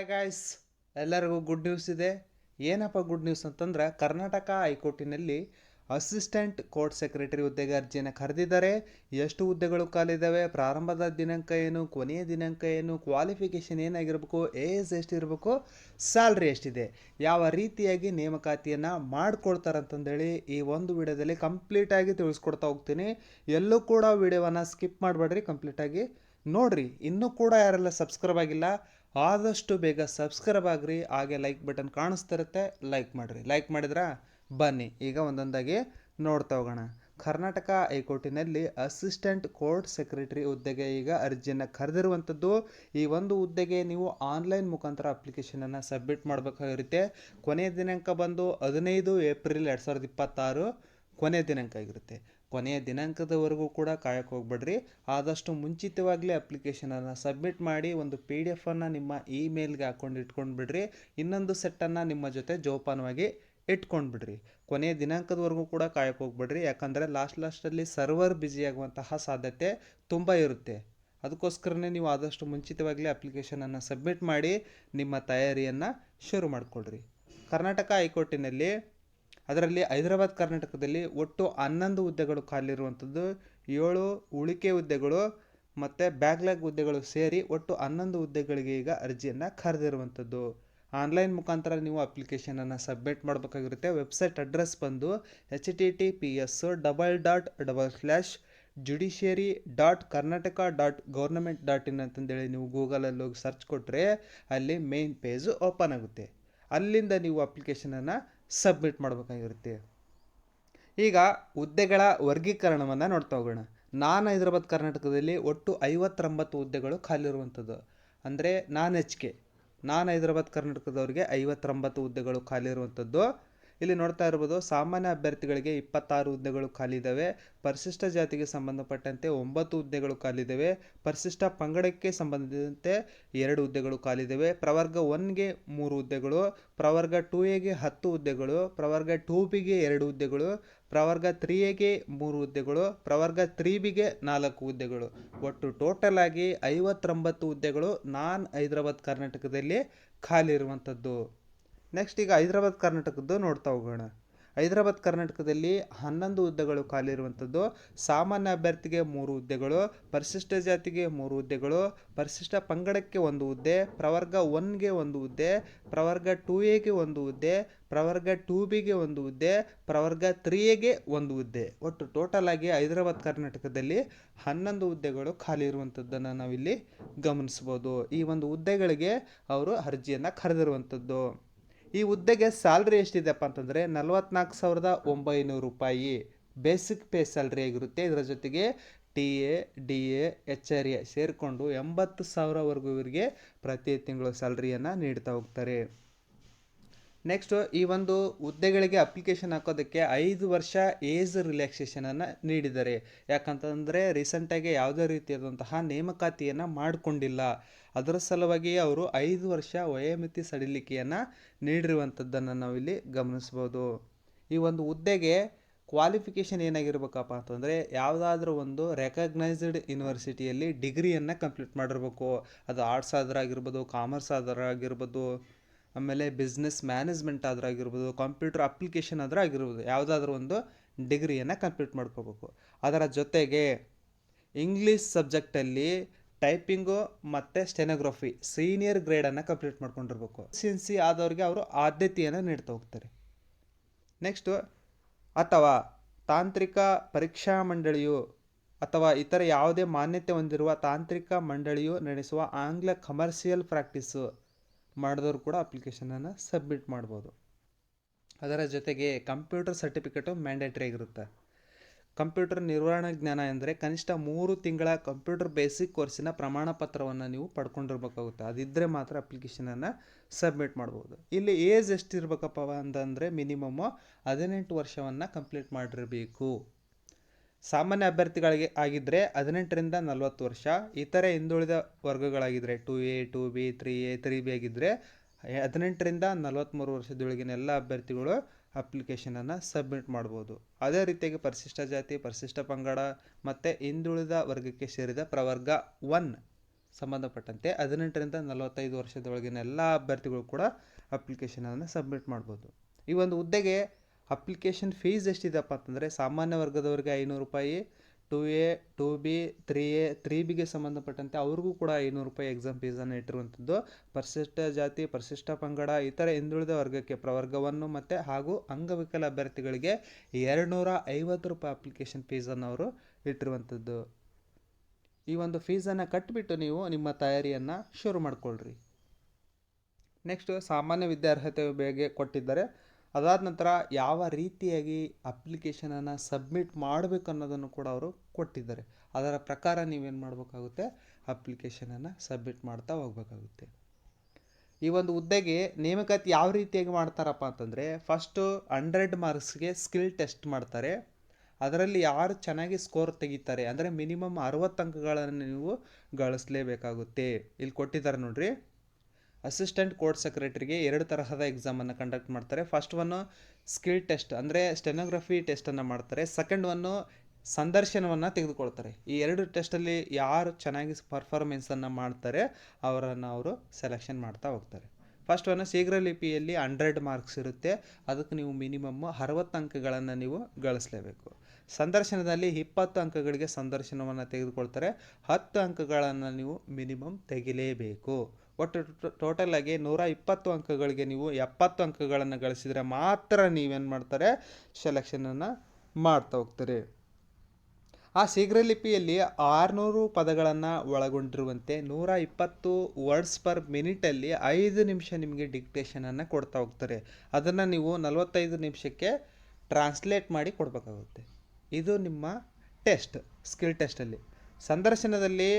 Hi guys, ಎಲ್ಲರಿಗೂ good news ಇದೆ. ಏನಪ್ಪ ಗುಡ್ ನ್ಯೂಸ್ ಅಂತಂದ್ರೆ, ಕರ್ನಾಟಕ ಹೈಕೋರ್ಟಿನಲ್ಲಿ ಅಸಿಸ್ಟೆಂಟ್ ಕೋರ್ಟ್ ಸೆಕ್ರೆಟರಿ ಹುದ್ದೆಗೆ ಅರ್ಜಿಯನ್ನು ಕರೆದಿದ್ದಾರೆ. ಎಷ್ಟು ಹುದ್ದೆಗಳು ಖಾಲಿದ್ದಾವೆ, ಪ್ರಾರಂಭದ ದಿನಾಂಕ ಏನು, ಕೊನೆಯ ದಿನಾಂಕ ಏನು, ಕ್ವಾಲಿಫಿಕೇಷನ್ ಏನಾಗಿರಬೇಕು, ಏಜ್ ಎಷ್ಟಿರಬೇಕು, ಸ್ಯಾಲ್ರಿ ಎಷ್ಟಿದೆ, ಯಾವ ರೀತಿಯಾಗಿ ನೇಮಕಾತಿಯನ್ನು ಮಾಡ್ಕೊಳ್ತಾರಂತಂದೇಳಿ ಈ ಒಂದು ವಿಡಿಯೋದಲ್ಲಿ ಕಂಪ್ಲೀಟಾಗಿ ತಿಳಿಸ್ಕೊಡ್ತಾ ಹೋಗ್ತೀನಿ. ಎಲ್ಲೂ ಕೂಡ ವಿಡಿಯೋವನ್ನು ಸ್ಕಿಪ್ ಮಾಡಬೇಡ್ರಿ, ಕಂಪ್ಲೀಟಾಗಿ ನೋಡ್ರಿ. ಇನ್ನೂ ಕೂಡ ಯಾರೆಲ್ಲ ಸಬ್ಸ್ಕ್ರೈಬ್ ಆಗಿಲ್ಲ ಆದಷ್ಟು ಬೇಗ ಸಬ್ಸ್ಕ್ರೈಬ್ ಆಗ್ರಿ. ಹಾಗೆ ಲೈಕ್ ಬಟನ್ ಕಾಣಿಸ್ತಿರುತ್ತೆ, ಲೈಕ್ ಮಾಡಿರಿ. ಲೈಕ್ ಮಾಡಿದ್ರ ಬನ್ನಿ ಈಗ ಒಂದೊಂದಾಗಿ ನೋಡ್ತಾ ಹೋಗೋಣ. ಕರ್ನಾಟಕ ಹೈಕೋರ್ಟಿನಲ್ಲಿ ಅಸಿಸ್ಟೆಂಟ್ ಕೋರ್ಟ್ ಸೆಕ್ರೆಟರಿ ಹುದ್ದೆಗೆ ಈಗ ಅರ್ಜಿಯನ್ನು ಕರೆದಿರುವಂಥದ್ದು. ಈ ಒಂದು ಹುದ್ದೆಗೆ ನೀವು ಆನ್ಲೈನ್ ಮುಖಾಂತರ ಅಪ್ಲಿಕೇಶನನ್ನು ಸಬ್ಮಿಟ್ ಮಾಡಬೇಕಾಗಿರುತ್ತೆ. ಕೊನೆಯ ದಿನಾಂಕ ಬಂದು 15 ಏಪ್ರಿಲ್ 2026 ಕೊನೆಯ ದಿನಾಂಕ ಆಗಿರುತ್ತೆ. ಕೊನೆಯ ದಿನಾಂಕದವರೆಗೂ ಕೂಡ ಕಾಯಕ್ಕೆ ಹೋಗ್ಬೇಡ್ರಿ. ಆದಷ್ಟು ಮುಂಚಿತವಾಗಲೇ ಅಪ್ಲಿಕೇಶನನ್ನು ಸಬ್ಮಿಟ್ ಮಾಡಿ ಒಂದು PDF ಅನ್ನು ನಿಮ್ಮ ಇಮೇಲ್ಗೆ ಹಾಕೊಂಡು ಇಟ್ಕೊಂಡು ಬಿಡ್ರಿ. ಇನ್ನೊಂದು ಸೆಟ್ಟನ್ನು ನಿಮ್ಮ ಜೊತೆ ಜೋಪಾನವಾಗಿ ಇಟ್ಕೊಂಡು ಬಿಡ್ರಿ. ಕೊನೆಯ ದಿನಾಂಕದವರೆಗೂ ಕೂಡ ಕಾಯಕ್ಕೆ ಹೋಗ್ಬೇಡ್ರಿ, ಯಾಕಂದರೆ ಲಾಸ್ಟಲ್ಲಿ ಸರ್ವರ್ ಬ್ಯುಸಿ ಆಗುವಂತಹ ಸಾಧ್ಯತೆ ತುಂಬ ಇರುತ್ತೆ. ಅದಕ್ಕೋಸ್ಕರನೇ ನೀವು ಆದಷ್ಟು ಮುಂಚಿತವಾಗಲೇ ಅಪ್ಲಿಕೇಶನನ್ನು ಸಬ್ಮಿಟ್ ಮಾಡಿ ನಿಮ್ಮ ತಯಾರಿಯನ್ನು ಶುರು ಮಾಡಿಕೊಡ್ರಿ. ಕರ್ನಾಟಕ ಹೈಕೋರ್ಟಿನಲ್ಲಿ ಅದರಲ್ಲಿ ಹೈದರಾಬಾದ್ ಕರ್ನಾಟಕದಲ್ಲಿ ಒಟ್ಟು 11 ಹುದ್ದೆಗಳು ಖಾಲಿ ಇರುವಂಥದ್ದು. 7 ಉಳಿಕೆ ಹುದ್ದೆಗಳು ಮತ್ತು ಬ್ಯಾಕ್ಲಾಗ್ ಹುದ್ದೆಗಳು ಸೇರಿ ಒಟ್ಟು 11 ಹುದ್ದೆಗಳಿಗೆ ಈಗ ಅರ್ಜಿಯನ್ನು ಕರೆದಿರುವಂಥದ್ದು. ಆನ್ಲೈನ್ ಮುಖಾಂತರ ನೀವು ಅಪ್ಲಿಕೇಶನನ್ನು ಸಬ್ಮಿಟ್ ಮಾಡಬೇಕಾಗಿರುತ್ತೆ. ವೆಬ್ಸೈಟ್ ಅಡ್ರೆಸ್ ಬಂದು https://judiciary.karnataka.government.in ಅಂತಂದೇಳಿ ನೀವು ಗೂಗಲಲ್ಲಿ ಹೋಗಿ ಸರ್ಚ್ ಕೊಟ್ಟರೆ ಅಲ್ಲಿ ಮೇನ್ ಪೇಜು ಓಪನ್ ಆಗುತ್ತೆ. ಅಲ್ಲಿಂದ ನೀವು ಅಪ್ಲಿಕೇಶನನ್ನು ಸಬ್ಮಿಟ್ ಮಾಡಬೇಕಾಗಿರುತ್ತೆ. ಈಗ ಹುದ್ದೆಗಳ ವರ್ಗೀಕರಣವನ್ನು ನೋಡ್ತಾ ಹೋಗೋಣ. ಹೈದರಾಬಾದ್ ಕರ್ನಾಟಕದಲ್ಲಿ ಒಟ್ಟು 59 ಹುದ್ದೆಗಳು ಖಾಲಿ ಇರುವಂಥದ್ದು. ಅಂದರೆ ಹೈದರಾಬಾದ್ ಕರ್ನಾಟಕದವರಿಗೆ 59 ಹುದ್ದೆಗಳು ಖಾಲಿ ಇರುವಂಥದ್ದು. ಇಲ್ಲಿ ನೋಡ್ತಾ ಇರ್ಬೋದು, ಸಾಮಾನ್ಯ ಅಭ್ಯರ್ಥಿಗಳಿಗೆ 26 ಹುದ್ದೆಗಳು ಖಾಲಿ ಇದ್ದಾವೆ. ಪರಿಶಿಷ್ಟ ಜಾತಿಗೆ ಸಂಬಂಧಪಟ್ಟಂತೆ 9 ಹುದ್ದೆಗಳು ಖಾಲಿ ಇದ್ದಾವೆ. ಪರಿಶಿಷ್ಟ ಪಂಗಡಕ್ಕೆ ಸಂಬಂಧಿಸಿದಂತೆ 2 ಹುದ್ದೆಗಳು ಖಾಲಿ ಇದ್ದಾವೆ. ಪ್ರವರ್ಗ 1ಗೆ 3 ಹುದ್ದೆಗಳು, ಪ್ರವರ್ಗ 2ಎಗೆ 10 ಹುದ್ದೆಗಳು, ಪ್ರವರ್ಗ 2ಬಿಗೆ 2 ಹುದ್ದೆಗಳು, ಪ್ರವರ್ಗ 3ಎಗೆ 3 ಹುದ್ದೆಗಳು, ಪ್ರವರ್ಗ 3ಬಿಗೆ 4 ಹುದ್ದೆಗಳು. ಒಟ್ಟು ಟೋಟಲ್ ಆಗಿ 59 ಹುದ್ದೆಗಳು ಹೈದರಾಬಾದ್ ಕರ್ನಾಟಕದಲ್ಲಿ ಖಾಲಿ ಇರುವಂಥದ್ದು. ನೆಕ್ಸ್ಟ್ ಈಗ ಹೈದರಾಬಾದ್ ಕರ್ನಾಟಕದ್ದು ನೋಡ್ತಾ ಹೋಗೋಣ. ಹೈದರಾಬಾದ್ ಕರ್ನಾಟಕದಲ್ಲಿ 11 ಹುದ್ದೆಗಳು ಖಾಲಿ ಇರುವಂಥದ್ದು. ಸಾಮಾನ್ಯ ಅಭ್ಯರ್ಥಿಗೆ 3 ಹುದ್ದೆಗಳು, ಪರಿಶಿಷ್ಟ ಜಾತಿಗೆ 3 ಹುದ್ದೆಗಳು, ಪರಿಶಿಷ್ಟ ಪಂಗಡಕ್ಕೆ 1 ಹುದ್ದೆ, ಪ್ರವರ್ಗ 1ಗೆ 1 ಹುದ್ದೆ, ಪ್ರವರ್ಗ 2ಎಗೆ 1 ಹುದ್ದೆ, ಪ್ರವರ್ಗ 2ಬಿಗೆ 1 ಹುದ್ದೆ, ಪ್ರವರ್ಗ 3ಎಗೆ 1 ಹುದ್ದೆ. ಒಟ್ಟು ಟೋಟಲ್ ಆಗಿ ಹೈದರಾಬಾದ್ ಕರ್ನಾಟಕದಲ್ಲಿ 11 ಹುದ್ದೆಗಳು ಖಾಲಿ ಇರುವಂಥದ್ದನ್ನು ನಾವಿಲ್ಲಿ ಗಮನಿಸ್ಬೋದು. ಈ ಒಂದು ಹುದ್ದೆಗಳಿಗೆ ಅವರು ಅರ್ಜಿಯನ್ನು ಕರೆದಿರುವಂಥದ್ದು. ಈ ಹುದ್ದೆಗೆ ಸ್ಯಾಲ್ರಿ ಎಷ್ಟಿದೆಪ್ಪ ಅಂತಂದರೆ 44,900 ರೂಪಾಯಿ ಬೇಸಿಕ್ ಪೇ ಸ್ಯಾಲ್ರಿ ಆಗಿರುತ್ತೆ. ಇದರ ಜೊತೆಗೆ TA, DA, HRA ಸೇರಿಕೊಂಡು 80,000ವರೆಗೂ ಇವರಿಗೆ ಪ್ರತಿ ತಿಂಗಳು ಸ್ಯಾಲ್ರಿಯನ್ನು ನೀಡ್ತಾ ಹೋಗ್ತಾರೆ. ನೆಕ್ಸ್ಟು ಈ ಒಂದು ಹುದ್ದೆಗಳಿಗೆ ಅಪ್ಲಿಕೇಶನ್ ಹಾಕೋದಕ್ಕೆ 5 ವರ್ಷ ಏಜ್ ರಿಲ್ಯಾಕ್ಸೇಷನನ್ನು ನೀಡಿದ್ದಾರೆ. ಯಾಕಂತಂದರೆ ರೀಸೆಂಟಾಗಿ ಯಾವುದೇ ರೀತಿಯಾದಂತಹ ನೇಮಕಾತಿಯನ್ನು ಮಾಡಿಕೊಂಡಿಲ್ಲ. ಅದರ ಸಲುವಾಗಿ ಅವರು 5 ವರ್ಷ ವಯೋಮಿತಿ ಸಡಿಲಿಕೆಯನ್ನು ನೀಡಿರುವಂಥದ್ದನ್ನು ನಾವಿಲ್ಲಿ ಗಮನಿಸ್ಬೋದು. ಈ ಒಂದು ಹುದ್ದೆಗೆ ಕ್ವಾಲಿಫಿಕೇಷನ್ ಏನಾಗಿರ್ಬೇಕಪ್ಪ ಅಂತಂದರೆ, ಯಾವುದಾದ್ರೂ ಒಂದು ರೆಕಗ್ನೈಸ್ಡ್ ಯೂನಿವರ್ಸಿಟಿಯಲ್ಲಿ ಡಿಗ್ರಿಯನ್ನು ಕಂಪ್ಲೀಟ್ ಮಾಡಿರ್ಬೇಕು. ಅದು ಆರ್ಟ್ಸ್ ಆದರಾಗಿರ್ಬೋದು, ಕಾಮರ್ಸ್ ಆದರಾಗಿರ್ಬೋದು, ಆಮೇಲೆ ಬಿಸ್ನೆಸ್ ಮ್ಯಾನೇಜ್ಮೆಂಟ್ ಆದರಾಗಿರ್ಬೋದು, ಕಂಪ್ಯೂಟರ್ ಅಪ್ಲಿಕೇಶನ್ ಆಗಿರ್ಬೋದು, ಯಾವುದಾದ್ರೂ ಒಂದು ಡಿಗ್ರಿಯನ್ನು ಕಂಪ್ಲೀಟ್ ಮಾಡ್ಕೋಬೇಕು. ಅದರ ಜೊತೆಗೆ ಇಂಗ್ಲೀಷ್ ಸಬ್ಜೆಕ್ಟಲ್ಲಿ ಟೈಪಿಂಗು ಮತ್ತು ಸ್ಟೆನೋಗ್ರಫಿ ಸೀನಿಯರ್ ಗ್ರೇಡನ್ನು ಕಂಪ್ಲೀಟ್ ಮಾಡ್ಕೊಂಡಿರ್ಬೇಕು. CNC ಆದವ್ರಿಗೆ ಅವರು ಆದ್ಯತೆಯನ್ನು ನೀಡ್ತಾ ಹೋಗ್ತಾರೆ. ನೆಕ್ಸ್ಟು ಅಥವಾ ತಾಂತ್ರಿಕ ಪರೀಕ್ಷಾ ಮಂಡಳಿಯು ಅಥವಾ ಇತರ ಯಾವುದೇ ಮಾನ್ಯತೆ ಹೊಂದಿರುವ ತಾಂತ್ರಿಕ ಮಂಡಳಿಯು ನಡೆಸುವ ಆಂಗ್ಲ ಕಮರ್ಷಿಯಲ್ ಪ್ರಾಕ್ಟೀಸು ಮಾಡಿದವರು ಕೂಡ ಅಪ್ಲಿಕೇಶನನ್ನು ಸಬ್ಮಿಟ್ ಮಾಡ್ಬೋದು. ಅದರ ಜೊತೆಗೆ ಕಂಪ್ಯೂಟರ್ ಸರ್ಟಿಫಿಕೇಟು ಮ್ಯಾಂಡೇಟ್ರಿ ಆಗಿರುತ್ತೆ. ಕಂಪ್ಯೂಟರ್ ನಿರ್ವಹಣಾ ಜ್ಞಾನ ಎಂದರೆ ಕನಿಷ್ಠ 3 ತಿಂಗಳ ಕಂಪ್ಯೂಟರ್ ಬೇಸಿಕ್ ಕೋರ್ಸಿನ ಪ್ರಮಾಣ ಪತ್ರವನ್ನು ನೀವು ಪಡ್ಕೊಂಡಿರ್ಬೇಕಾಗುತ್ತೆ. ಅದಿದ್ದರೆ ಮಾತ್ರ ಅಪ್ಲಿಕೇಶನನ್ನು ಸಬ್ಮಿಟ್ ಮಾಡ್ಬೋದು. ಇಲ್ಲಿ ಏಜ್ ಎಷ್ಟಿರ್ಬೇಕಪ್ಪ ಅಂತಂದರೆ ಮಿನಿಮಮ್ಮು 18 ವರ್ಷವನ್ನು ಕಂಪ್ಲೀಟ್ ಮಾಡಿರಬೇಕು. ಸಾಮಾನ್ಯ ಅಭ್ಯರ್ಥಿಗಳಿಗೆ ಆಗಿದ್ದರೆ 18ರಿಂದ 40 ವರ್ಷ. ಇತರೆ ಹಿಂದುಳಿದ ವರ್ಗಗಳಾಗಿದ್ದರೆ 2A, 2B, 3A, 3B ಆಗಿದ್ದರೆ 18ರಿಂದ 43 ವರ್ಷದೊಳಗಿನ ಎಲ್ಲ ಅಭ್ಯರ್ಥಿಗಳು ಅಪ್ಲಿಕೇಶನನ್ನು ಸಬ್ಮಿಟ್ ಮಾಡ್ಬೋದು. ಅದೇ ರೀತಿಯಾಗಿ ಪರಿಶಿಷ್ಟ ಜಾತಿ, ಪರಿಶಿಷ್ಟ ಪಂಗಡ ಮತ್ತು ಹಿಂದುಳಿದ ವರ್ಗಕ್ಕೆ ಸೇರಿದ ಪ್ರವರ್ಗ 1 ಸಂಬಂಧಪಟ್ಟಂತೆ 18ರಿಂದ 45 ವರ್ಷದೊಳಗಿನ ಎಲ್ಲ ಅಭ್ಯರ್ಥಿಗಳು ಕೂಡ ಅಪ್ಲಿಕೇಶನನ್ನು ಸಬ್ಮಿಟ್ ಮಾಡ್ಬೋದು. ಈ ಒಂದು ಹುದ್ದೆಗೆ ಅಪ್ಲಿಕೇಶನ್ ಫೀಸ್ ಎಷ್ಟಿದೆಪ್ಪ ಅಂತಂದರೆ ಸಾಮಾನ್ಯ ವರ್ಗದವರಿಗೆ 500 ರೂಪಾಯಿ, 2A, 2B, 3A, 3Bಗೆ ಸಂಬಂಧಪಟ್ಟಂತೆ ಅವ್ರಿಗೂ ಕೂಡ 500 ರೂಪಾಯಿ ಎಕ್ಸಾಮ್ ಫೀಸನ್ನು ಇಟ್ಟಿರುವಂಥದ್ದು. ಪರಿಶಿಷ್ಟ ಜಾತಿ, ಪರಿಶಿಷ್ಟ ಪಂಗಡ, ಇತರ ಹಿಂದುಳಿದ ವರ್ಗಕ್ಕೆ ಪ್ರವರ್ಗವನ್ನು ಮತ್ತು ಹಾಗೂ ಅಂಗವಿಕಲ ಅಭ್ಯರ್ಥಿಗಳಿಗೆ 250 ರೂಪಾಯಿ ಅಪ್ಲಿಕೇಶನ್ ಫೀಸನ್ನು ಅವರು ಇಟ್ಟಿರುವಂಥದ್ದು. ಈ ಒಂದು ಫೀಸನ್ನು ಕಟ್ಟಿಬಿಟ್ಟು ನೀವು ನಿಮ್ಮ ತಯಾರಿಯನ್ನು ಶುರು ಮಾಡಿಕೊಳ್ಳ್ರಿ. ನೆಕ್ಸ್ಟ್ ಸಾಮಾನ್ಯ ವಿದ್ಯಾರ್ಹತೆ ಬಗ್ಗೆ ಕೊಟ್ಟಿದ್ದಾರೆ. ಅದಾದ ನಂತರ ಯಾವ ರೀತಿಯಾಗಿ ಅಪ್ಲಿಕೇಶನನ್ನು ಸಬ್ಮಿಟ್ ಮಾಡಬೇಕು ಅನ್ನೋದನ್ನು ಕೂಡ ಅವರು ಕೊಟ್ಟಿದ್ದಾರೆ. ಅದರ ಪ್ರಕಾರ ನೀವೇನು ಮಾಡಬೇಕಾಗುತ್ತೆ, ಅಪ್ಲಿಕೇಶನನ್ನು ಸಬ್ಮಿಟ್ ಮಾಡ್ತಾ ಹೋಗಬೇಕಾಗುತ್ತೆ. ಈ ಒಂದು ಹುದ್ದೆಗೆ ನೇಮಕಾತಿ ಯಾವ ರೀತಿಯಾಗಿ ಮಾಡ್ತಾರಪ್ಪ ಅಂತಂದರೆ ಫಸ್ಟು 100 ಮಾರ್ಕ್ಸ್ಗೆ ಸ್ಕಿಲ್ ಟೆಸ್ಟ್ ಮಾಡ್ತಾರೆ. ಅದರಲ್ಲಿ ಯಾರು ಚೆನ್ನಾಗಿ ಸ್ಕೋರ್ ತೆಗಿತಾರೆ ಅಂದರೆ ಮಿನಿಮಮ್ 60 ಅಂಕಗಳನ್ನು ನೀವು ಗಳಿಸಲೇಬೇಕಾಗುತ್ತೆ. ಇಲ್ಲಿ ಕೊಟ್ಟಿದ್ದಾರೆ ನೋಡ್ರಿ. ಅಸಿಸ್ಟೆಂಟ್ ಕೋರ್ಟ್ ಸೆಕ್ರೆಟರಿಗೆ 2 ತರಹದ ಎಕ್ಸಾಮನ್ನು ಕಂಡಕ್ಟ್ ಮಾಡ್ತಾರೆ. ಫಸ್ಟ್ ಒನ್ನು ಸ್ಕಿಲ್ ಟೆಸ್ಟ್ ಅಂದರೆ ಸ್ಟೆನೋಗ್ರಫಿ ಟೆಸ್ಟನ್ನು ಮಾಡ್ತಾರೆ. ಸೆಕೆಂಡ್ ಒನ್ನು ಸಂದರ್ಶನವನ್ನು ತೆಗೆದುಕೊಳ್ತಾರೆ. ಈ 2 ಟೆಸ್ಟಲ್ಲಿ ಯಾರು ಚೆನ್ನಾಗಿ ಪರ್ಫಾರ್ಮೆನ್ಸನ್ನು ಮಾಡ್ತಾರೆ ಅವರನ್ನು ಅವರು ಸೆಲೆಕ್ಷನ್ ಮಾಡ್ತಾ ಹೋಗ್ತಾರೆ. ಫಸ್ಟ್ ಒನ್ನು ಶೀಘ್ರ ಲಿಪಿಯಲ್ಲಿ 100 ಮಾರ್ಕ್ಸ್ ಇರುತ್ತೆ. ಅದಕ್ಕೆ ನೀವು ಮಿನಿಮಮ್ 60 ಅಂಕಗಳನ್ನು ನೀವು ಗಳಿಸಲೇಬೇಕು. ಸಂದರ್ಶನದಲ್ಲಿ 20 ಅಂಕಗಳಿಗೆ ಸಂದರ್ಶನವನ್ನು ತೆಗೆದುಕೊಳ್ತಾರೆ. 10 ಅಂಕಗಳನ್ನು ನೀವು ಮಿನಿಮಮ್ ತೆಗಿಲೇಬೇಕು. ಒಟ್ಟು ಟೋಟಲ್ ಆಗಿ 120 ಅಂಕಗಳಿಗೆ ನೀವು 70 ಅಂಕಗಳನ್ನು ಗಳಿಸಿದರೆ ಮಾತ್ರ ನೀವೇನು ಮಾಡ್ತಾರೆ, ಸೆಲೆಕ್ಷನನ್ನು ಮಾಡ್ತಾ ಹೋಗ್ತಾರೆ. ಆ ಶೀಘ್ರ ಲಿಪಿಯಲ್ಲಿ 600 ಪದಗಳನ್ನು ಒಳಗೊಂಡಿರುವಂತೆ 120 ವರ್ಡ್ಸ್ ಪರ್ ಮಿನಿಟಲ್ಲಿ 5 ನಿಮಿಷ ನಿಮಗೆ ಡಿಕ್ಟೇಷನನ್ನು ಕೊಡ್ತಾ ಹೋಗ್ತಾರೆ. ಅದನ್ನು ನೀವು 45 ನಿಮಿಷಕ್ಕೆ ಟ್ರಾನ್ಸ್ಲೇಟ್ ಮಾಡಿ ಕೊಡಬೇಕಾಗುತ್ತೆ. ಇದು ನಿಮ್ಮ ಟೆಸ್ಟ್, ಸ್ಕಿಲ್ ಟೆಸ್ಟಲ್ಲಿ. ಸಂದರ್ಶನದಲ್ಲಿ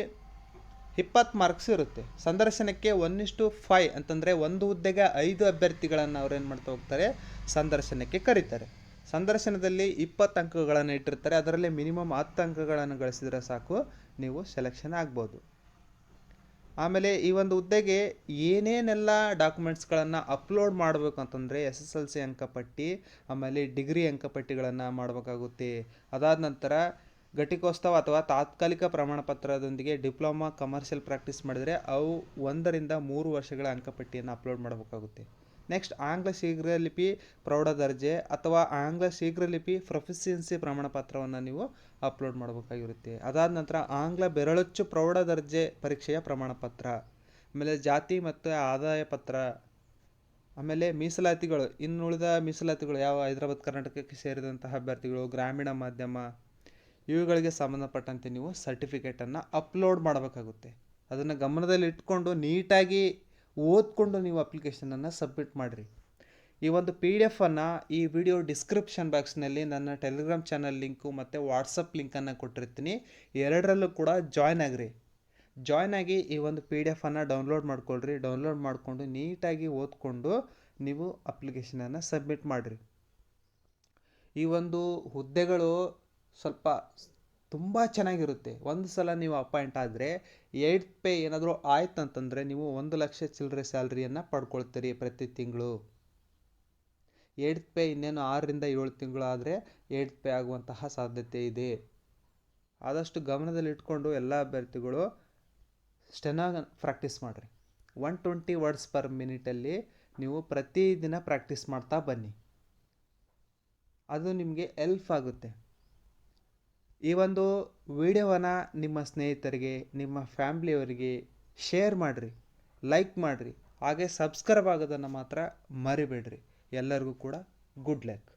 20 ಮಾರ್ಕ್ಸ್ ಇರುತ್ತೆ. ಸಂದರ್ಶನಕ್ಕೆ 1:5 ಅಂತಂದರೆ ಒಂದು ಹುದ್ದೆಗೆ 5 ಅಭ್ಯರ್ಥಿಗಳನ್ನು ಅವ್ರೇನು ಮಾಡ್ತಾ ಹೋಗ್ತಾರೆ, ಸಂದರ್ಶನಕ್ಕೆ ಕರೀತಾರೆ. ಸಂದರ್ಶನದಲ್ಲಿ 20 ಅಂಕಗಳನ್ನು ಇಟ್ಟಿರ್ತಾರೆ. ಅದರಲ್ಲಿ ಮಿನಿಮಮ್ 10 ಅಂಕಗಳನ್ನು ಗಳಿಸಿದರೆ ಸಾಕು, ನೀವು ಸೆಲೆಕ್ಷನ್ ಆಗ್ಬೋದು. ಆಮೇಲೆ ಈ ಒಂದು ಹುದ್ದೆಗೆ ಏನೇನೆಲ್ಲ ಡಾಕ್ಯುಮೆಂಟ್ಸ್ಗಳನ್ನು ಅಪ್ಲೋಡ್ ಮಾಡಬೇಕು ಅಂತಂದರೆ SSLC ಅಂಕಪಟ್ಟಿ, ಆಮೇಲೆ ಡಿಗ್ರಿ ಅಂಕಪಟ್ಟಿಗಳನ್ನು ಮಾಡಬೇಕಾಗುತ್ತೆ. ಅದಾದ ನಂತರ ಘಟಿಕೋತ್ಸವ ಅಥವಾ ತಾತ್ಕಾಲಿಕ ಪ್ರಮಾಣಪತ್ರದೊಂದಿಗೆ ಡಿಪ್ಲೊಮಾ ಕಮರ್ಷಿಯಲ್ ಪ್ರಾಕ್ಟೀಸ್ ಮಾಡಿದರೆ ಅವು 1 ರಿಂದ 3 ವರ್ಷಗಳ ಅಂಕಪಟ್ಟಿಯನ್ನು ಅಪ್ಲೋಡ್ ಮಾಡಬೇಕಾಗುತ್ತೆ. ನೆಕ್ಸ್ಟ್ ಆಂಗ್ಲ ಶೀಘ್ರಲಿಪಿ ಪ್ರೌಢ ದರ್ಜೆ ಅಥವಾ ಆಂಗ್ಲ ಶೀಘ್ರಲಿಪಿ ಪ್ರೊಫಿಷಿಯನ್ಸಿ ಪ್ರಮಾಣಪತ್ರವನ್ನು ನೀವು ಅಪ್ಲೋಡ್ ಮಾಡಬೇಕಾಗಿರುತ್ತೆ. ಅದಾದ ನಂತರ ಆಂಗ್ಲ ಬೆರಳಚ್ಚು ಪ್ರೌಢ ದರ್ಜೆ ಪರೀಕ್ಷೆಯ ಪ್ರಮಾಣಪತ್ರ, ಆಮೇಲೆ ಜಾತಿ ಮತ್ತು ಆದಾಯ ಪತ್ರ, ಆಮೇಲೆ ಮೀಸಲಾತಿಗಳು, ಇನ್ನುಳಿದ ಮೀಸಲಾತಿಗಳು ಯಾವ ಹೈದರಾಬಾದ್ ಕರ್ನಾಟಕಕ್ಕೆ ಸೇರಿದಂತಹ ಅಭ್ಯರ್ಥಿಗಳು, ಗ್ರಾಮೀಣ ಮಾಧ್ಯಮ, ಇವುಗಳಿಗೆ ಸಂಬಂಧಪಟ್ಟಂತೆ ನೀವು ಸರ್ಟಿಫಿಕೇಟನ್ನು ಅಪ್ಲೋಡ್ ಮಾಡಬೇಕಾಗುತ್ತೆ. ಅದನ್ನು ಗಮನದಲ್ಲಿ ಇಟ್ಕೊಂಡು ನೀಟಾಗಿ ಓದ್ಕೊಂಡು ನೀವು ಅಪ್ಲಿಕೇಶನನ್ನು ಸಬ್ಮಿಟ್ ಮಾಡಿರಿ. ಈ ಒಂದು PDF ಈ ವಿಡಿಯೋ ಡಿಸ್ಕ್ರಿಪ್ಷನ್ ಬಾಕ್ಸ್ನಲ್ಲಿ ನನ್ನ ಟೆಲಿಗ್ರಾಮ್ ಚಾನಲ್ ಲಿಂಕು ಮತ್ತು ವಾಟ್ಸಪ್ ಲಿಂಕನ್ನು ಕೊಟ್ಟಿರ್ತೀನಿ. ಎರಡರಲ್ಲೂ ಕೂಡ ಜಾಯ್ನ್ ಆಗಿರಿ. ಜಾಯ್ನ್ ಆಗಿ ಈ ಒಂದು PDF ಡೌನ್ಲೋಡ್ ಮಾಡ್ಕೊಳ್ರಿ. ಡೌನ್ಲೋಡ್ ಮಾಡಿಕೊಂಡು ನೀಟಾಗಿ ಓದ್ಕೊಂಡು ನೀವು ಅಪ್ಲಿಕೇಶನನ್ನು ಸಬ್ಮಿಟ್ ಮಾಡಿರಿ. ಈ ಒಂದು ಹುದ್ದೆಗಳು ಸ್ವಲ್ಪ ತುಂಬ ಚೆನ್ನಾಗಿರುತ್ತೆ. ಒಂದು ಸಲ ನೀವು ಅಪಾಯಿಂಟ್ ಆದರೆ 8th ಪೇ ಏನಾದರೂ ಆಯ್ತು ಅಂತಂದರೆ ನೀವು 1 ಲಕ್ಷ ಚಿಲ್ಲರೆ ಸ್ಯಾಲ್ರಿಯನ್ನು ಪಡ್ಕೊಳ್ತೀರಿ ಪ್ರತಿ ತಿಂಗಳು. 8th ಪೇ ಇನ್ನೇನು 6 ರಿಂದ 7 ತಿಂಗಳು ಆದರೆ 8th ಪೇ ಆಗುವಂತಹ ಸಾಧ್ಯತೆ ಇದೆ. ಆದಷ್ಟು ಗಮನದಲ್ಲಿ ಇಟ್ಕೊಂಡು ಎಲ್ಲ ಅಭ್ಯರ್ಥಿಗಳು ಸ್ಟೆನೋ ಪ್ರಾಕ್ಟೀಸ್ ಮಾಡಿರಿ. 120 ವರ್ಡ್ಸ್ ಪರ್ ಮಿನಿಟಲ್ಲಿ ನೀವು ಪ್ರತಿದಿನ ಪ್ರಾಕ್ಟೀಸ್ ಮಾಡ್ತಾ ಬನ್ನಿ. ಅದು ನಿಮಗೆ ಹೆಲ್ಪ್ ಆಗುತ್ತೆ. ಈ ಒಂದು ವಿಡಿಯೋವನ್ನು ನಿಮ್ಮ ಸ್ನೇಹಿತರಿಗೆ, ನಿಮ್ಮ ಫ್ಯಾಮ್ಲಿಯವರಿಗೆ ಶೇರ್ ಮಾಡಿರಿ, ಲೈಕ್ ಮಾಡಿರಿ, ಹಾಗೆ ಸಬ್ಸ್ಕ್ರೈಬ್ ಆಗೋದನ್ನು ಮಾತ್ರ ಮರಿಬೇಡ್ರಿ. ಎಲ್ಲರಿಗೂ ಕೂಡ ಗುಡ್ ಲಕ್.